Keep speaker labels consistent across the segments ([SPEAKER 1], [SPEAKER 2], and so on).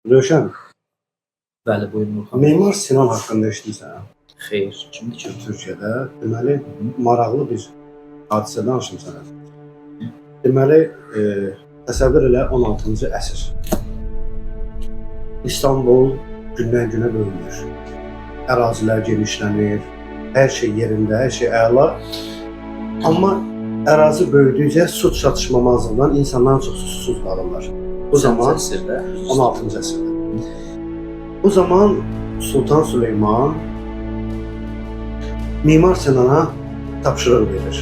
[SPEAKER 1] Rövşən,
[SPEAKER 2] Bəli, buyurun Orxan.
[SPEAKER 1] Memar Sinan haqqında eşitmisən?
[SPEAKER 2] Xeyr, kimdir ki?
[SPEAKER 1] Türkiyədə deməli maraqlı bir hadisə danışım sənə. Deməli, təsəvvür elə 16-cı əsr. İstanbul gündən-günə böyüyür. Ərazilər genişlənir, hər şey yerində, hər şey əla. Amma ərazi böyüdükcə su çatışmamazlığından insanlar çox susuz qalırlar. Bu zaman 16-cı əsrdə. Bu zaman Sultan Süleyman Mimar Sinana tapşırıq verir.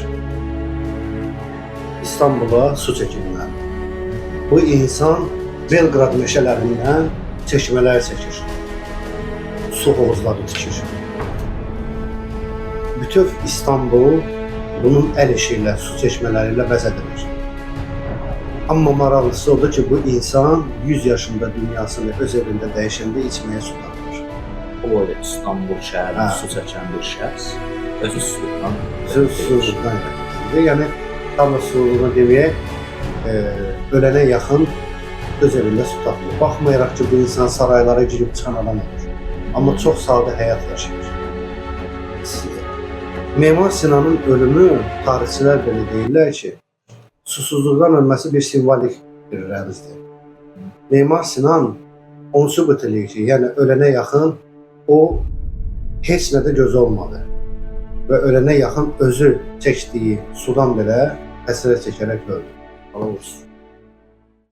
[SPEAKER 1] İstanbula su çəkilməli. Bu insan Belqrad meşələrindən çeşmələr çəkir. Su hovuzları tikir. Bütöv İstanbul bunun əl işi ilə, su çeşmələri ilə bəzədilir. Amma maraqlısı odur ki, bu insan 100 yaşında dünyasını öz evində dəyişəndə içməyə su tapır.
[SPEAKER 2] O öyle İstanbul şəhərində su çəkən bir şəxs özü susuzluqdan
[SPEAKER 1] Susuzluqdan ilədir. Yəni, tam da susuzluğuna deməyək, ölənə yaxın öz evində su tapır. Baxmayaraq ki, bu insan saraylara girib çıxan adam olur. Amma çox sadə həyat yaşayır. Memar Sinanın ölümü tarixçilər belə deyirlər ki, susuzluqdan ölməsi bir simvolik bir rəmzdir. Memar Sinan onu sübut edir ki, yəni ölənə yaxın o heç nədə gözü olmadı və ölənə yaxın özü çəkdiyi sudan belə həsrət çəkərək öldü. Allah olsun.